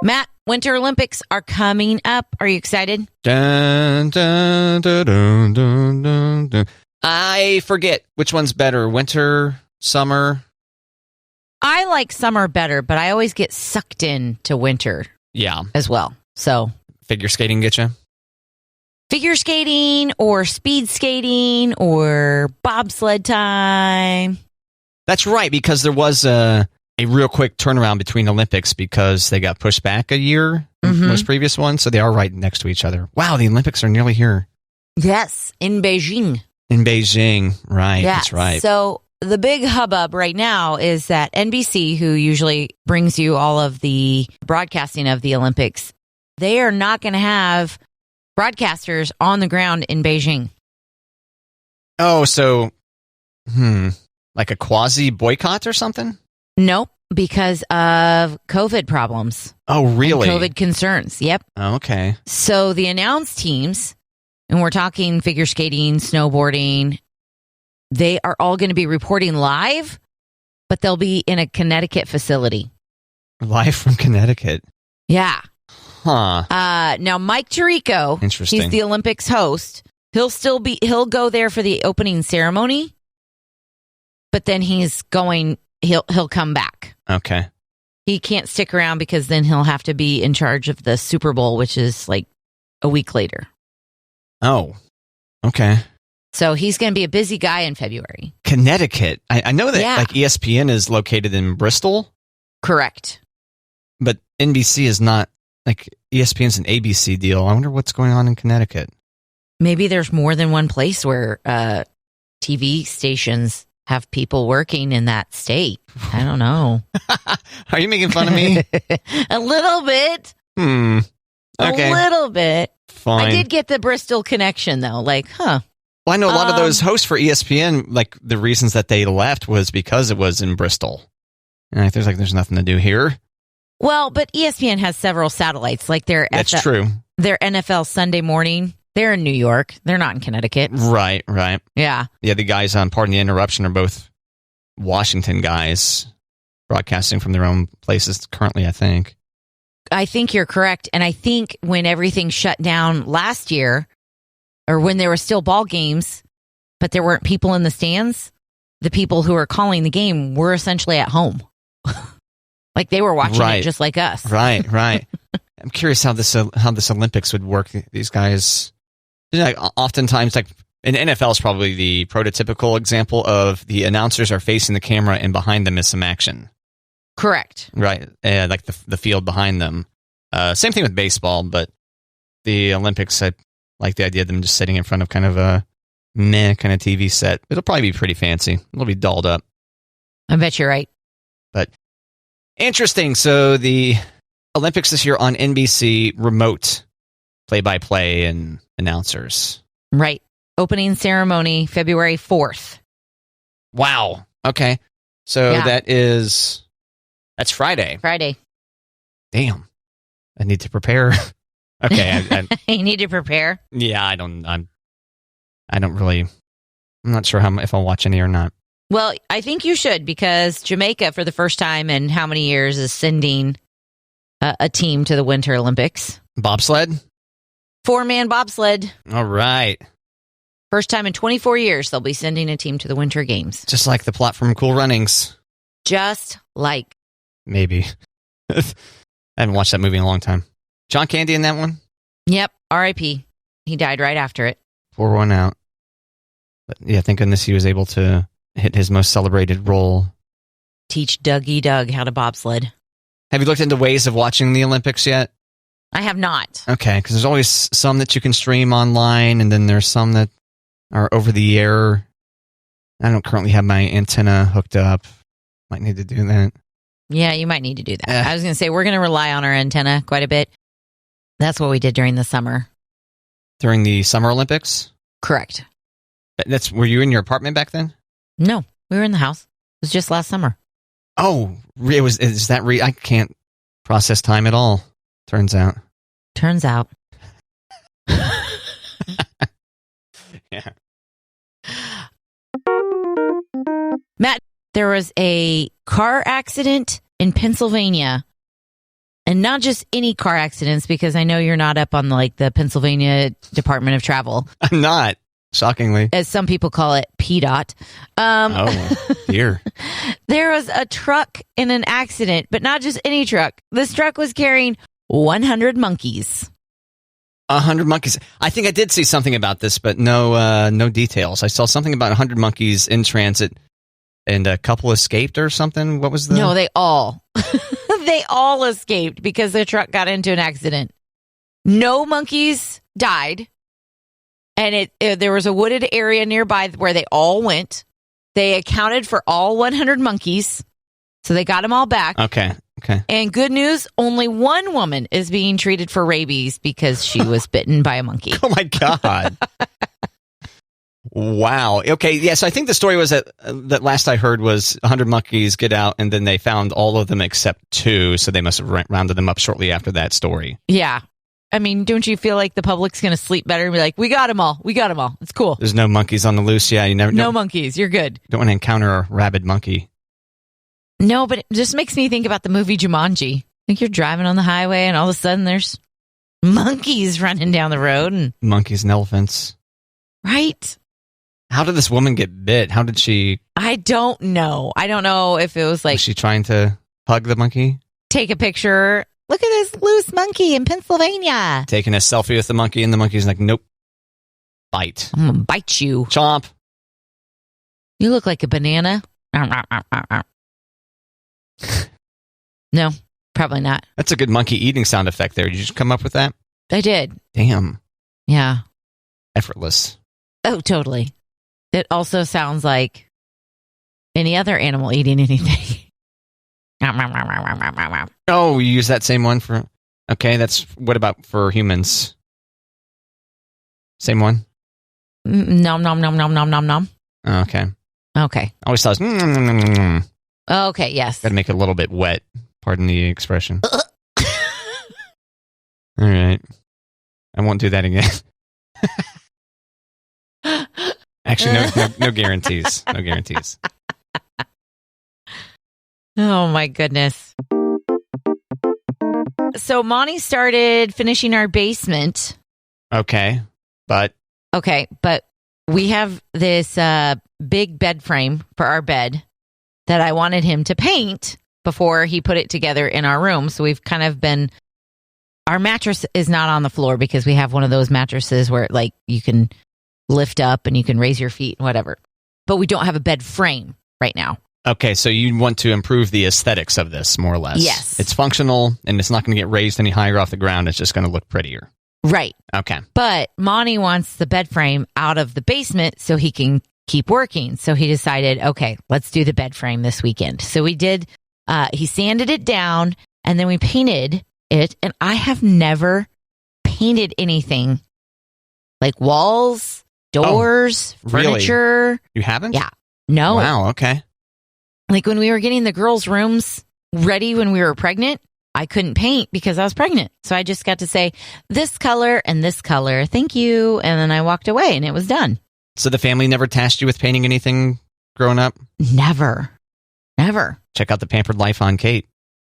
Matt, Winter Olympics are coming up. Are you excited? Dun, dun, dun, dun, dun, dun, dun. I forget which one's better, winter, summer. I like summer better, but I always get sucked into winter. Yeah. As well. So figure skating get you? Figure skating or speed skating or bobsled time. That's right, because there was a real quick turnaround between Olympics because they got pushed back a year, most previous ones, so they are right next to each other. Wow, the Olympics are nearly here. Yes, in Beijing. In Beijing, right, yeah, that's right. So the big hubbub right now is that NBC, who usually brings you all of the broadcasting of the Olympics, they are not going to have broadcasters on the ground in Beijing. Oh, so, like a quasi boycott or something? Nope, because of COVID problems. Oh, really? COVID concerns. Yep. Oh, okay. So the announced teams, and we're talking figure skating, snowboarding, they are all going to be reporting live, but they'll be in a Connecticut facility. Live from Connecticut? Yeah. Huh. Now, Mike Tirico, interesting. He's the Olympics host. He'll go there for the opening ceremony, but then he'll come back. Okay. He can't stick around because then he'll have to be in charge of the Super Bowl, which is like a week later. Oh, okay. So he's going to be a busy guy in February. Connecticut. I know that like ESPN is located in Bristol. Correct. But NBC is not, like ESPN's an ABC deal. I wonder what's going on in Connecticut. Maybe there's more than one place where TV stations have people working in that state. I don't know. Are you making fun of me? A little bit. Okay. A little bit. Fine. I did get the Bristol connection, though. Like, Well, I know a lot of those hosts for ESPN, like the reasons that they left was because it was in Bristol. And there's nothing to do here. Well, but ESPN has several satellites. Like That's true. Their NFL Sunday morning, they're in New York. They're not in Connecticut. Right. Yeah. Yeah, the guys on Pardon the Interruption are both Washington guys broadcasting from their own places currently, I think. I think you're correct. And I think when everything shut down last year, or when there were still ball games, but there weren't people in the stands, the people who were calling the game were essentially at home. Like they were watching it just like us. Right. I'm curious how this Olympics would work. These guys, oftentimes, like in NFL is probably the prototypical example of the announcers are facing the camera and behind them is some action. Correct. Right. Like the field behind them. Same thing with baseball, but the Olympics, I like the idea of them just sitting in front of kind of a meh kind of TV set. It'll probably be pretty fancy. It'll be dolled up. I bet you're right. But interesting. So the Olympics this year on NBC, remote play-by-play and announcers. Right. Opening ceremony, February 4th. Wow. Okay. So that's Friday. Friday. Damn. I need to prepare. Okay. You need to prepare? Yeah, I'm not sure if I'll watch any or not. Well, I think you should, because Jamaica, for the first time in how many years, is sending a team to the Winter Olympics. Bobsled? 4-man bobsled. All right. First time in 24 years, they'll be sending a team to the Winter Games. Just like the plot from Cool Runnings. Just like. Maybe. I haven't watched that movie in a long time. John Candy in that one? Yep. R.I.P. He died right after it. Pour one out. But yeah, thank goodness he was able to hit his most celebrated role. Teach Dougie Doug how to bobsled. Have you looked into ways of watching the Olympics yet? I have not. Okay, because there's always some that you can stream online, and then there's some that are over the air. I don't currently have my antenna hooked up. Might need to do that. Yeah, you might need to do that. I was going to say, we're going to rely on our antenna quite a bit. That's what we did during the summer. During the Summer Olympics? Correct. Were you in your apartment back then? No, we were in the house. It was just last summer. Oh, I can't process time at all, turns out. Turns out. Yeah. Matt, there was a car accident in Pennsylvania And not just any car accidents, because I know you're not up on like the Pennsylvania Department of Travel. I'm not, shockingly. As some people call it, PDOT. Oh, dear. There was a truck in an accident, but not just any truck. This truck was carrying 100 monkeys. 100 monkeys. I think I did see something about this, but no details. I saw something about 100 monkeys in transit, and a couple escaped or something. What was the... No, they all. They all escaped because the truck got into an accident. No monkeys died. And there was a wooded area nearby where they all went. They accounted for all 100 monkeys. So they got them all back. Okay. And good news, only one woman is being treated for rabies because she was bitten by a monkey. Oh, my God. Wow. Okay. Yes, I think the story was that last I heard was 100 monkeys get out, and then they found all of them except 2, so they must have rounded them up shortly after that story. Yeah. I mean, don't you feel like the public's going to sleep better and be like, we got them all. It's cool. There's no monkeys on the loose. Yeah, you never know. No monkeys. You're good. Don't want to encounter a rabid monkey. No, but it just makes me think about the movie Jumanji. I think you're driving on the highway, and all of a sudden there's monkeys running down the road. And monkeys and elephants. Right. How did this woman get bit? How did she... I don't know. I don't know if it was like... Was she trying to hug the monkey? Take a picture. Look at this loose monkey in Pennsylvania. Taking a selfie with the monkey, and the monkey's like, nope. Bite. I'm going to bite you. Chomp. You look like a banana. No, probably not. That's a good monkey eating sound effect there. Did you just come up with that? I did. Damn. Yeah. Effortless. Oh, totally. It also sounds like any other animal eating anything. Oh, you use that same one for... Okay, what about for humans? Same one? Nom, nom, nom, nom, nom, nom, nom. Oh, okay. Okay. I always thought it was... Okay, yes. Got to make it a little bit wet. Pardon the expression. All right. I won't do that again. Actually, no guarantees. No guarantees. Oh, my goodness. So, Monty started finishing our basement. Okay, but we have this big bed frame for our bed that I wanted him to paint before he put it together in our room. So we've kind of been... Our mattress is not on the floor because we have one of those mattresses where like you can lift up and you can raise your feet and whatever. But we don't have a bed frame right now. Okay, so you want to improve the aesthetics of this, more or less. Yes. It's functional, and it's not going to get raised any higher off the ground. It's just going to look prettier. Right. Okay. But Monty wants the bed frame out of the basement so he can keep working. So he decided, okay, let's do the bed frame this weekend. So we did, he sanded it down, and then we painted it. And I have never painted anything like walls, doors, furniture. Really? You haven't? Yeah. No. Wow, okay. Like when we were getting the girls' rooms ready when we were pregnant, I couldn't paint because I was pregnant. So I just got to say this color and this color. Thank you. And then I walked away and it was done. So the family never tasked you with painting anything growing up? Never. Check out the Pampered Life on Kate.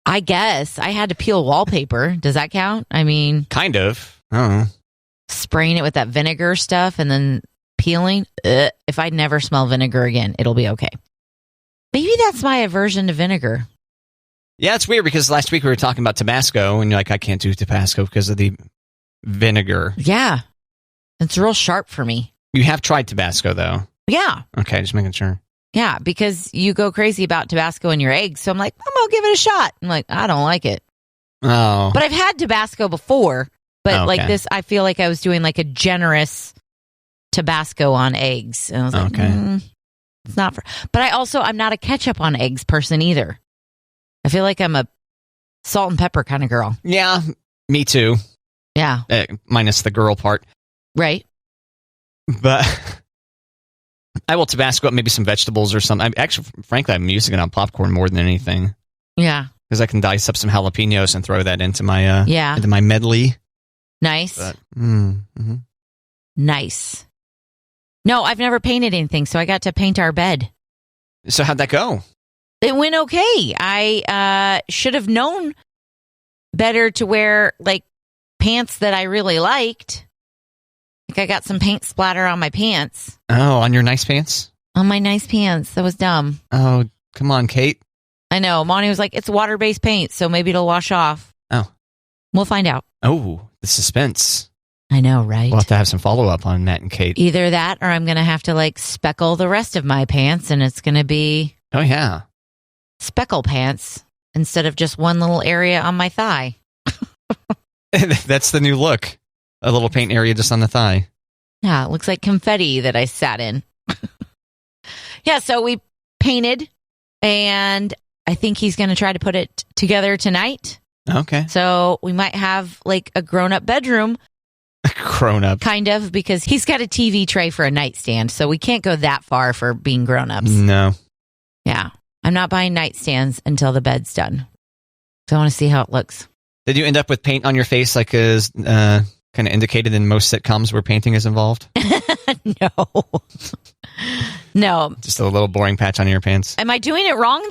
I guess I had to peel wallpaper. Does that count? I mean, kind of. I don't know. Spraying it with that vinegar stuff and then peeling. If I never smell vinegar again, it'll be okay. Maybe that's my aversion to vinegar. Yeah, it's weird because last week we were talking about Tabasco, and you're like, I can't do Tabasco because of the vinegar. Yeah. It's real sharp for me. You have tried Tabasco, though? Yeah. Okay, just making sure. Yeah, because you go crazy about Tabasco in your eggs, so I'm like, I'm going to give it a shot. I'm like, I don't like it. Oh. But I've had Tabasco before, but like this, I feel like I was doing like a generous Tabasco on eggs. And I was like, it's not for... But I'm not a ketchup on eggs person either. I feel like I'm a salt and pepper kind of girl. Yeah, me too. Yeah. Minus the girl part. Right. But I will Tabasco up maybe some vegetables or something. Frankly, I'm using it on popcorn more than anything. Yeah. Because I can dice up some jalapenos and throw that into my into my medley. Nice. But, Nice. No, I've never painted anything, so I got to paint our bed. So how'd that go? It went okay. I should have known better to wear like pants that I really liked. Like I got some paint splatter on my pants. Oh, on your nice pants? On my nice pants. That was dumb. Oh, come on, Kate. I know. Monty was like, it's water-based paint, so maybe it'll wash off. Oh. We'll find out. Oh, the suspense. I know, right? We'll have to have some follow-up on Matt and Kate. Either that or I'm going to have to like speckle the rest of my pants and it's going to be... Oh, yeah. Speckle pants instead of just one little area on my thigh. That's the new look. A little paint area just on the thigh. Yeah, it looks like confetti that I sat in. Yeah, so we painted, and I think he's going to try to put it together tonight. Okay. So we might have like a grown-up bedroom. Grown-up. Kind of, because he's got a TV tray for a nightstand, so we can't go that far for being grown-ups. No. Yeah. I'm not buying nightstands until the bed's done. So I want to see how it looks. Did you end up with paint on your face like is kind of indicated in most sitcoms where painting is involved? No. No. Just a little boring patch on your pants. Am I doing it wrong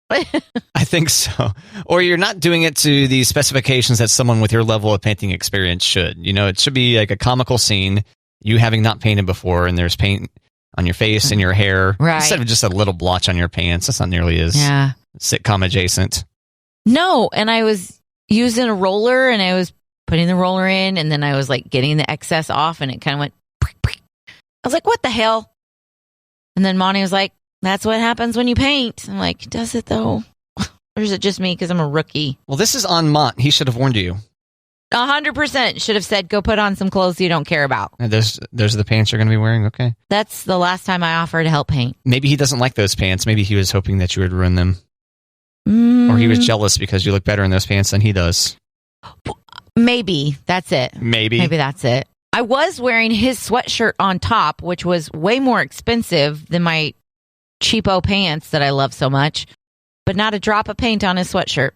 then? I think so. Or you're not doing it to the specifications that someone with your level of painting experience should. You know, it should be like a comical scene, you having not painted before, and there's paint on your face and your hair. Right. Instead of just a little blotch on your pants. That's not nearly as sitcom adjacent. No, and I was using a roller, and I was putting the roller in, and then I was like getting the excess off, and it kind of went... I was like, what the hell? And then Monty was like, that's what happens when you paint. I'm like, does it though? Or is it just me because I'm a rookie? Well, this is on Mont. He should have warned you. 100% should have said, go put on some clothes you don't care about. Those are the pants you're going to be wearing? Okay. That's the last time I offered to help paint. Maybe he doesn't like those pants. Maybe he was hoping that you would ruin them. Or he was jealous because you look better in those pants than he does. Maybe. That's it. Maybe that's it. I was wearing his sweatshirt on top, which was way more expensive than my cheapo pants that I love so much, but not a drop of paint on his sweatshirt.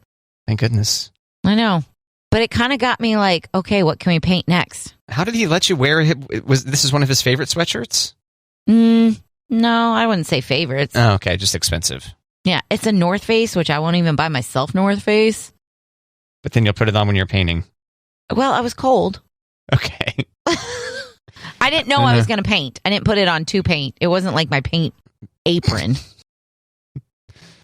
Thank goodness. I know. But it kind of got me like, okay, what can we paint next? How did he let you wear it? This is one of his favorite sweatshirts? No, I wouldn't say favorites. Oh, okay, just expensive. Yeah, it's a North Face, which I won't even buy myself North Face. But then you'll put it on when you're painting. Well, I was cold. Okay. I didn't know I was going to paint. I didn't put it on to paint. It wasn't like my paint apron.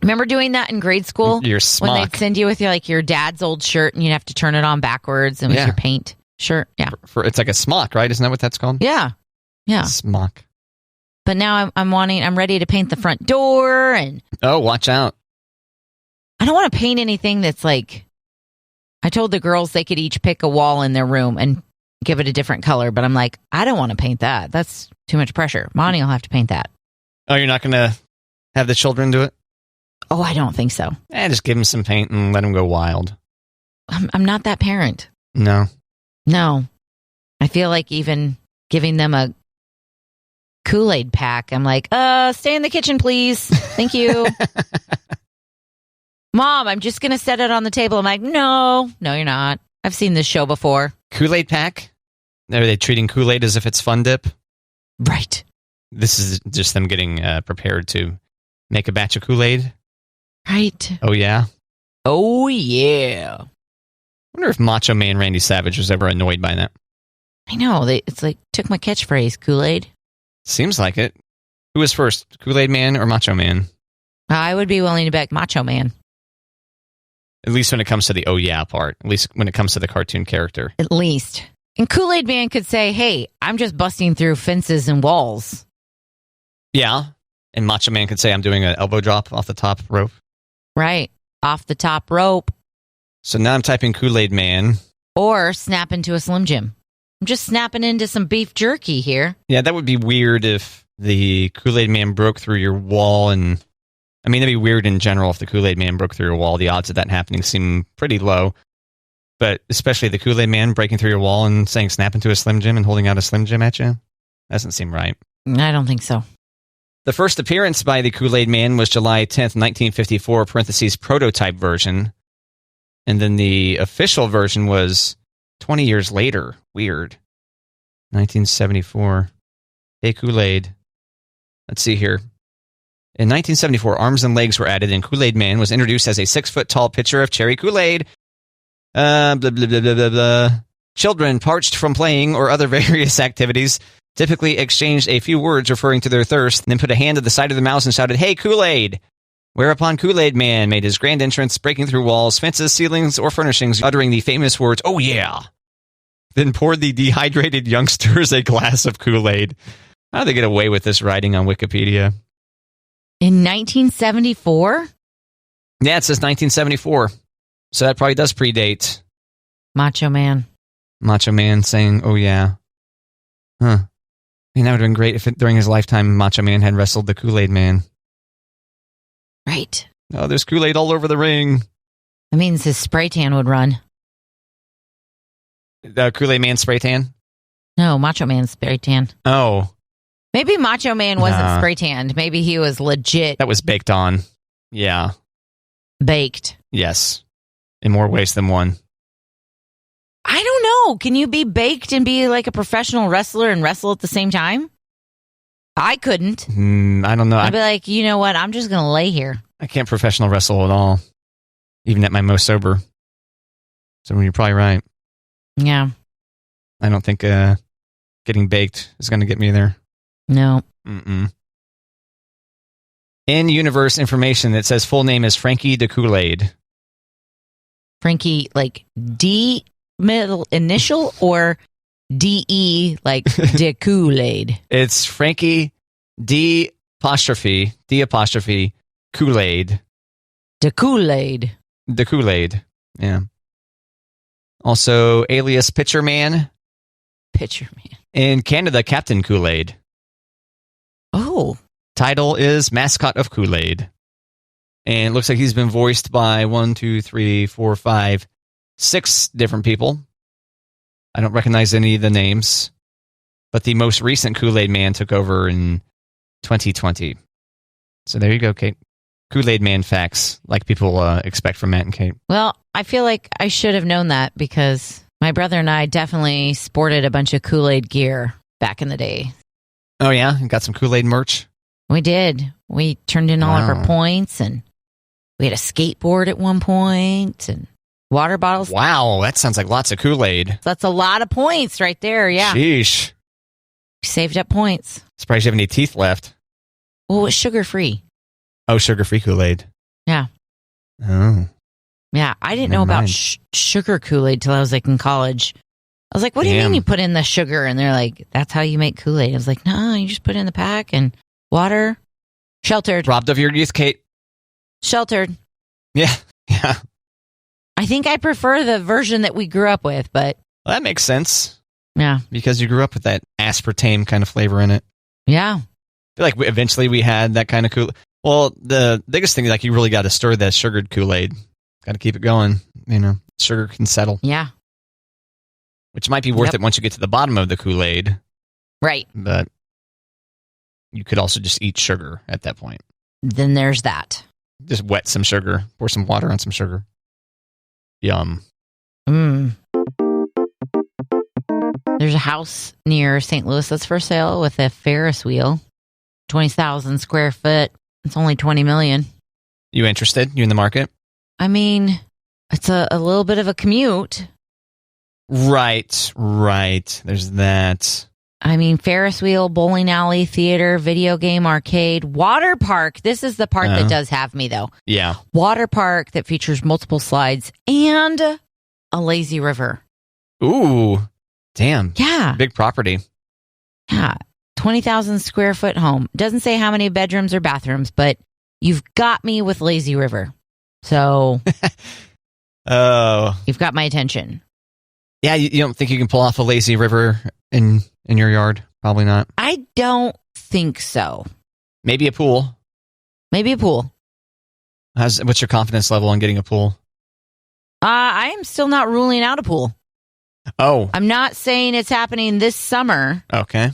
Remember doing that in grade school? Your smock. When they'd send you with your dad's old shirt and you'd have to turn it on backwards and with your paint shirt. Yeah. It's like a smock, right? Isn't that what that's called? Yeah. Yeah. Smock. But now I'm ready to paint the front door and... Oh, watch out. I don't want to paint anything that's like... I told the girls they could each pick a wall in their room and give it a different color, but I'm like, I don't want to paint that. That's too much pressure. Monty will have to paint that. Oh, you're not going to have the children do it? Oh, I don't think so. Just give them some paint and let them go wild. I'm not that parent. No. No. I feel like even giving them a Kool-Aid pack, I'm like, stay in the kitchen, please. Thank you. Mom, I'm just going to set it on the table. I'm like, no, you're not. I've seen this show before. Kool-Aid pack? Are they treating Kool-Aid as if it's Fun Dip? Right. This is just them getting prepared to make a batch of Kool-Aid? Right. Oh, yeah? Oh, yeah. I wonder if Macho Man Randy Savage was ever annoyed by that. I know. It's like, took my catchphrase, Kool-Aid. Seems like it. Who was first, Kool-Aid Man or Macho Man? I would be willing to bet Macho Man. At least when it comes to the oh yeah part. At least when it comes to the cartoon character. At least. And Kool-Aid Man could say, hey, I'm just busting through fences and walls. Yeah. And Macho Man could say, I'm doing an elbow drop off the top rope. Right. Off the top rope. So now I'm typing Kool-Aid Man. Or snap into a Slim Jim. I'm just snapping into some beef jerky here. Yeah, that would be weird if the Kool-Aid Man broke through your wall. And I mean, that'd be weird in general if the Kool-Aid Man broke through your wall. The odds of that happening seem pretty low. But especially the Kool-Aid Man breaking through your wall and saying snap into a Slim Jim and holding out a Slim Jim at you. Doesn't seem right. I don't think so. The first appearance by the Kool-Aid Man was July 10th, 1954, parentheses, prototype version. And then the official version was 20 years later. Weird. 1974. Hey, Kool-Aid. Let's see here. In 1974, arms and legs were added, and Kool-Aid Man was introduced as a 6-foot-tall pitcher of cherry Kool-Aid. Blah, blah, blah, blah, blah, blah. Children parched from playing or other various activities typically exchanged a few words referring to their thirst, then put a hand to the side of their mouths and shouted, "Hey, Kool-Aid!" Whereupon Kool-Aid Man made his grand entrance, breaking through walls, fences, ceilings, or furnishings, uttering the famous words, "Oh yeah!" Then poured the dehydrated youngsters a glass of Kool-Aid. How do they get away with this writing on Wikipedia? In 1974? Yeah, it says 1974. So that probably does predate Macho Man. Macho Man saying, "Oh yeah." Huh. I mean, that would have been great if during his lifetime Macho Man had wrestled the Kool-Aid Man. Right. Oh, there's Kool-Aid all over the ring. That means his spray tan would run. The Kool-Aid Man spray tan? No, Macho Man spray tan. Oh. Maybe Macho Man wasn't spray tanned. Maybe he was legit. That was baked on. Yeah. Baked. Yes. In more ways than one. I don't know. Can you be baked and be like a professional wrestler and wrestle at the same time? I couldn't. I don't know. I'd be like, you know what? I'm just going to lay here. I can't professional wrestle at all. Even at my most sober. So you're probably right. Yeah. I don't think getting baked is going to get me there. No. Mm-mm. In-universe information that says full name is Frankie de Kool-Aid. Frankie, like D middle initial or DE, like de Kool-Aid? It's Frankie D apostrophe Kool-Aid. De Kool-Aid. De Kool-Aid. Yeah. Also, alias Pitcher Man. Pitcher Man. In Canada, Captain Kool-Aid. Oh. Title is Mascot of Kool-Aid. And it looks like he's been voiced by 6 different people. I don't recognize any of the names. But the most recent Kool-Aid Man took over in 2020. So there you go, Kate. Kool-Aid Man facts, like people expect from Matt and Kate. Well, I feel like I should have known that because my brother and I definitely sported a bunch of Kool-Aid gear back in the day. Oh, yeah? You got some Kool-Aid merch? We did. We turned in all of our points, and we had a skateboard at one point, and water bottles. Wow, that sounds like lots of Kool-Aid. That's a lot of points right there, yeah. Sheesh. We saved up points. Surprised you have any teeth left. Well, it was sugar-free. Oh, sugar-free Kool-Aid. Yeah. Oh. Yeah, I didn't know about sugar Kool-Aid till I was like in college. I was like, what do you mean you put in the sugar? And they're like, that's how you make Kool-Aid. I was like, no, you just put it in the pack and water. Sheltered. Robbed of your youth, Kate. Sheltered. Yeah. Yeah. I think I prefer the version that we grew up with, but... Well, that makes sense. Yeah. Because you grew up with that aspartame kind of flavor in it. Yeah. I feel like eventually we had that kind of Kool-Aid. Well, the biggest thing is like you really got to stir that sugared Kool-Aid. Got to keep it going. You know, sugar can settle. Yeah. Which might be worth it once you get to the bottom of the Kool-Aid. Right. But you could also just eat sugar at that point. Then there's that. Just wet some sugar. Pour some water on some sugar. Yum. There's a house near St. Louis that's for sale with a Ferris wheel. 20,000 square foot. It's only $20 million. You interested? You in the market? I mean, it's a little bit of a commute. Right. There's that. I mean, Ferris wheel, bowling alley, theater, video game, arcade, water park. This is the part that does have me, though. Yeah. Water park that features multiple slides and a lazy river. Ooh. Damn. Yeah. Big property. Yeah. 20,000 square foot home. Doesn't say how many bedrooms or bathrooms, but you've got me with lazy river. So you've got my attention. Yeah, you don't think you can pull off a lazy river in your yard? Probably not. I don't think so. Maybe a pool. What's your confidence level on getting a pool? I am still not ruling out a pool. Oh. I'm not saying it's happening this summer. Okay.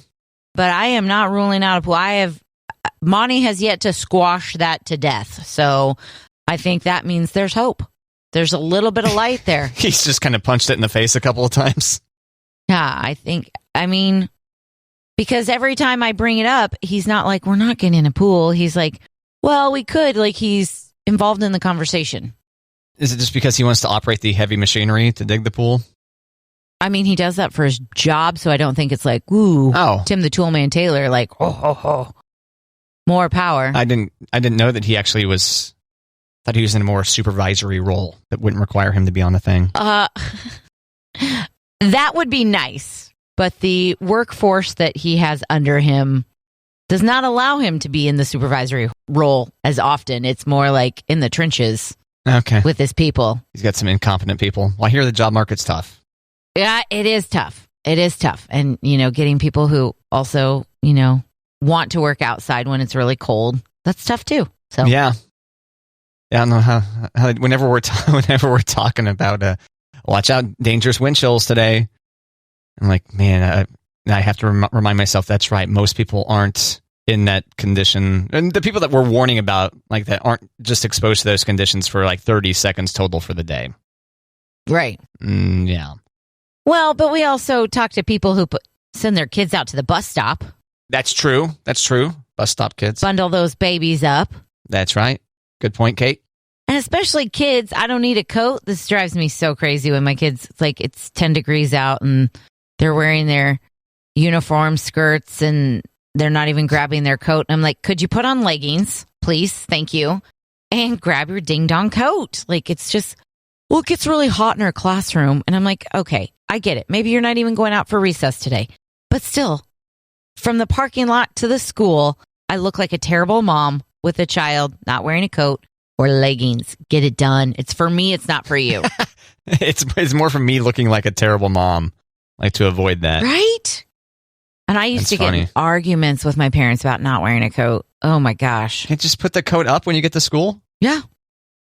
But I am not ruling out a pool. Monty has yet to squash that to death. So I think that means there's hope. There's a little bit of light there. He's just kind of punched it in the face a couple of times. Yeah, because every time I bring it up, he's not like, we're not getting in a pool. He's like, well, we could. Like, he's involved in the conversation. Is it just because he wants to operate the heavy machinery to dig the pool? I mean, he does that for his job, so I don't think it's like, ooh, Tim the Toolman Taylor, like, more power. I didn't know that he actually was. Thought he was in a more supervisory role that wouldn't require him to be on the thing. That would be nice, but the workforce that he has under him does not allow him to be in the supervisory role as often. It's more like in the trenches. Okay. With his people. He's got some incompetent people. Well, I hear the job market's tough. Yeah, it is tough. It is tough. And, getting people who also, want to work outside when it's really cold, that's tough too. So Yeah. Yeah, I don't know how whenever we're talking about watch out, dangerous wind chills today. I'm like, man, I have to remind myself that's right. Most people aren't in that condition, and the people that we're warning about, like that, aren't just exposed to those conditions for like 30 seconds total for the day. Right. Yeah. Well, but we also talk to people who send their kids out to the bus stop. That's true. Bus stop kids. Bundle those babies up. That's right. Good point, Kate. And especially kids, I don't need a coat. This drives me so crazy when my kids, it's 10 degrees out and they're wearing their uniform skirts and they're not even grabbing their coat. I'm like, could you put on leggings, please? Thank you. And grab your ding-dong coat. It's just, it gets really hot in our classroom. And I'm like, okay, I get it. Maybe you're not even going out for recess today. But still, from the parking lot to the school, I look like a terrible mom with a child not wearing a coat or leggings. Get it done. It's for me. It's not for you. It's more for me looking like a terrible mom, to avoid that. Right? And I used to get in arguments with my parents about not wearing a coat. Oh my gosh. Can't you just put the coat up when you get to school? Yeah.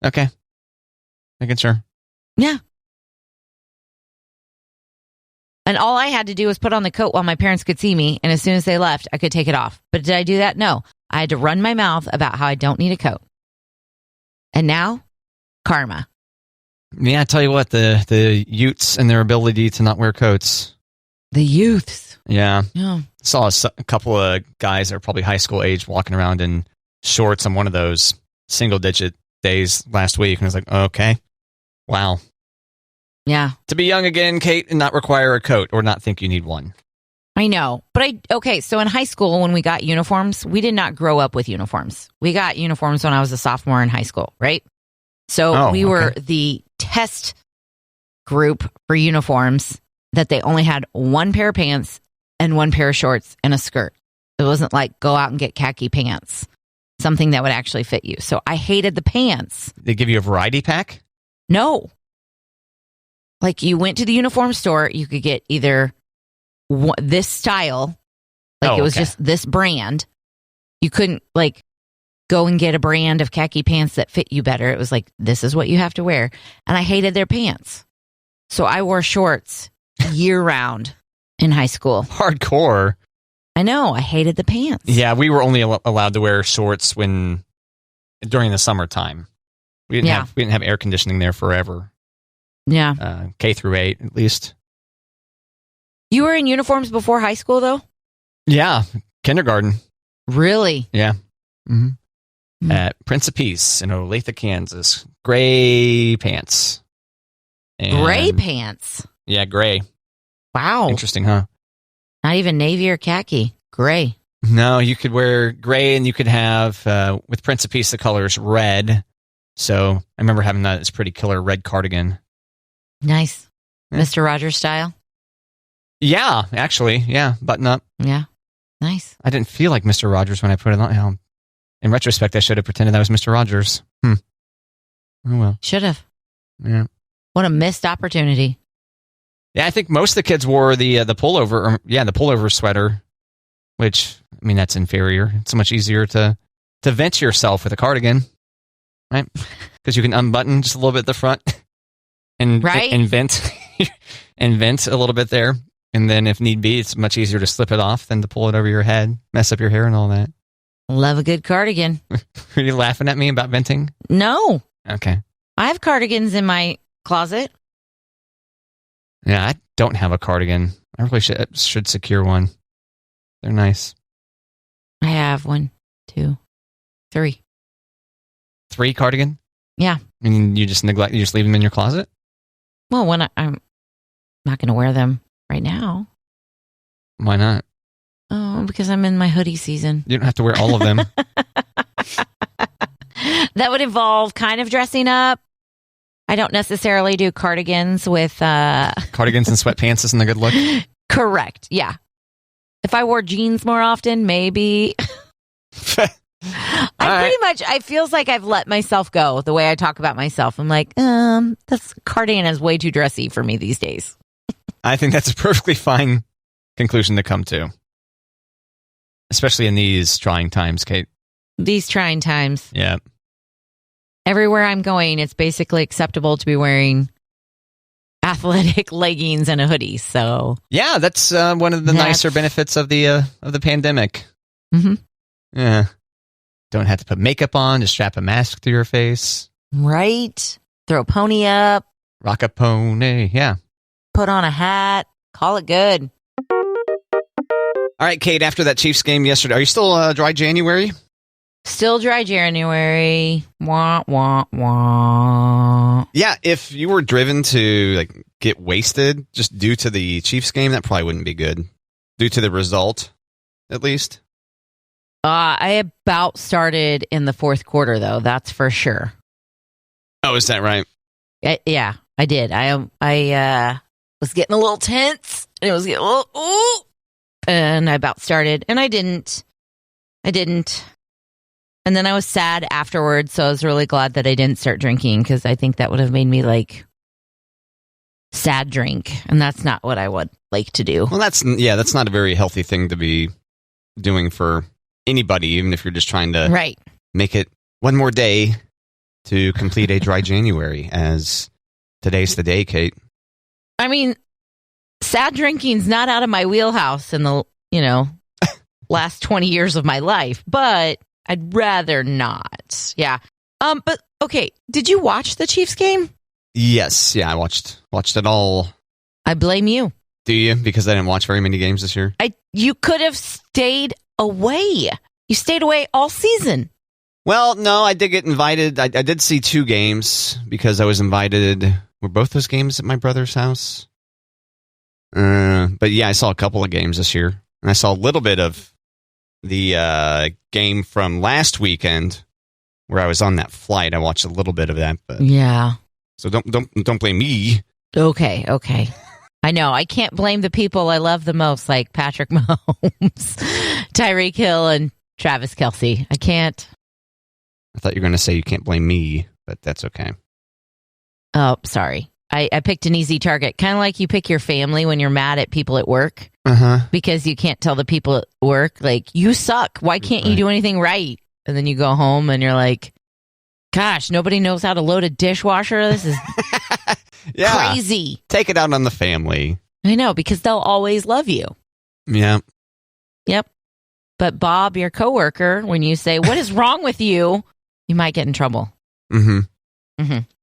Okay. Making sure. Yeah. And all I had to do was put on the coat while my parents could see me. And as soon as they left, I could take it off. But did I do that? No. I had to run my mouth about how I don't need a coat. And now, karma. Yeah, I tell you what, the Utes and their ability to not wear coats. The youths. Yeah. Yeah. Saw a couple of guys that are probably high school age walking around in shorts on one of those single-digit days last week. And I was like, okay, wow. Yeah. To be young again, Kate, and not require a coat or not think you need one. I know. But so in high school, when we got uniforms, we did not grow up with uniforms. We got uniforms when I was a sophomore in high school, right? So we were the test group for uniforms that they only had one pair of pants and one pair of shorts and a skirt. It wasn't like go out and get khaki pants, something that would actually fit you. So I hated the pants. They give you a variety pack? No. You went to the uniform store, you could get either this style, it was just this brand. You couldn't go and get a brand of khaki pants that fit you better. It was like, this is what you have to wear. And I hated their pants. So I wore shorts year round in high school. Hardcore. I know. I hated the pants. Yeah, we were only allowed to wear shorts during the summertime. We didn't have air conditioning there forever. Yeah. K through 8, at least. You were in uniforms before high school, though? Yeah. Kindergarten. Really? Yeah. Mm-hmm. At Prince of Peace in Olathe, Kansas. Gray pants. Gray pants? Yeah, gray. Wow. Interesting, huh? Not even navy or khaki. Gray. No, you could wear gray, and you could have, with Prince of Peace, the color's red. So I remember having that as pretty killer red cardigan. Nice. Yeah. Mr. Rogers style? Yeah, actually. Yeah, button up. Yeah. Nice. I didn't feel like Mr. Rogers when I put it on. In retrospect, I should have pretended I was Mr. Rogers. Oh, well. Should have. Yeah. What a missed opportunity. Yeah, I think most of the kids wore the pullover, the pullover sweater, which, I mean, that's inferior. It's so much easier to vent yourself with a cardigan, right? Because you can unbutton just a little bit at the front and vent and vent a little bit there. And then if need be, it's much easier to slip it off than to pull it over your head, mess up your hair and all that. Love a good cardigan. Are you laughing at me about venting? No. Okay. I have cardigans in my closet. Yeah, I don't have a cardigan. I really should secure one. They're nice. I have 1, 2, 3. 3 cardigan? Yeah. And you just leave them in your closet? Well, I'm not going to wear them right now. Why not? Oh, because I'm in my hoodie season. You don't have to wear all of them. That would involve kind of dressing up. I don't necessarily do cardigans with... Cardigans and sweatpants isn't a good look? Correct. Yeah. If I wore jeans more often, maybe. I feels like I've let myself go the way I talk about myself. I'm like, this cardigan is way too dressy for me these days. I think that's a perfectly fine conclusion to come to. Especially in these trying times, Kate. These trying times. Yeah. Everywhere I'm going, it's basically acceptable to be wearing athletic leggings and a hoodie. So yeah, that's one of the nicer benefits of the pandemic. Mm-hmm. Yeah, don't have to put makeup on. Just strap a mask to your face. Right. Throw a pony up. Rock a pony. Yeah. Put on a hat. Call it good. All right, Kate. After that Chiefs game yesterday, are you still dry January? Still dry January. Wah, wah, wah. Yeah, if you were driven to get wasted just due to the Chiefs game, that probably wouldn't be good. Due to the result, at least. I about started in the fourth quarter, though. That's for sure. Oh, is that right? Yeah, I did. I was getting a little tense. And it was getting a little, ooh, and I about started, and I didn't. And then I was sad afterwards, so I was really glad that I didn't start drinking because I think that would have made me sad drink, and that's not what I would like to do. Well, that's not a very healthy thing to be doing for anybody, even if you're just trying to make it one more day to complete a dry January, as today's the day, Kate. I mean, sad drinking's not out of my wheelhouse in the, last 20 years of my life, but I'd rather not. Yeah. But okay, did you watch the Chiefs game? Yes. Yeah, I watched it all. I blame you. Do you? Because I didn't watch very many games this year. You could have stayed away. You stayed away all season. Well, no, I did get invited. I did see 2 games because I was invited. Were both those games at my brother's house? But yeah, I saw a couple of games this year. And I saw a little bit of the game from last weekend where I was on that flight. I watched a little bit of that. But yeah. So don't blame me. Okay. I know. I can't blame the people I love the most, like Patrick Mahomes, Tyreek Hill, and Travis Kelce. I can't. I thought you were going to say you can't blame me, but that's okay. Oh, sorry. I picked an easy target. Kind of like you pick your family when you're mad at people at work. Because you can't tell the people at work, you suck. Why can't you do anything right? And then you go home and you're like, gosh, nobody knows how to load a dishwasher. This is crazy. Take it out on the family. I know, because they'll always love you. Yeah. Yep. But Bob, your coworker, when you say, what is wrong with you? You might get in trouble.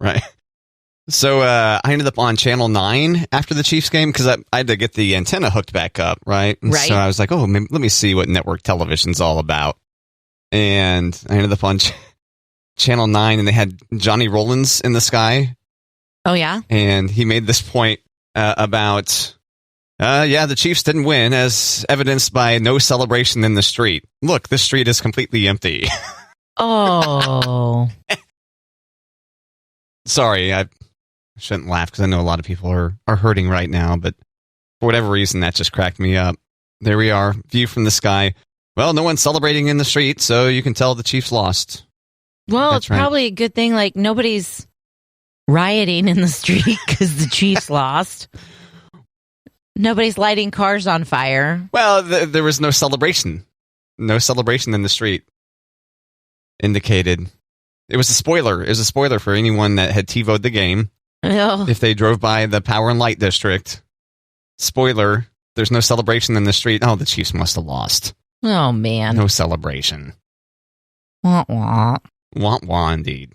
Right. So I ended up on Channel 9 after the Chiefs game because I had to get the antenna hooked back up, right? And so I was like, let me see what network television's all about. And I ended up on Channel 9, and they had Johnny Rollins in the sky. Oh, yeah? And he made this point about, the Chiefs didn't win, as evidenced by no celebration in the street. Look, this street is completely empty. Oh. Sorry, I shouldn't laugh because I know a lot of people are hurting right now, but for whatever reason, that just cracked me up. There we are, view from the sky. Well, no one's celebrating in the street, so you can tell the Chiefs lost. Well, it's probably a good thing, nobody's rioting in the street because the Chiefs lost. Nobody's lighting cars on fire. Well, there was no celebration. No celebration in the street. Indicated. It was a spoiler. It was a spoiler for anyone that had TiVo'd the game. Oh. If they drove by the Power and Light District. Spoiler, there's no celebration in the street. Oh, the Chiefs must have lost. Oh, man. No celebration. Wah, wah. Wah, wah, indeed.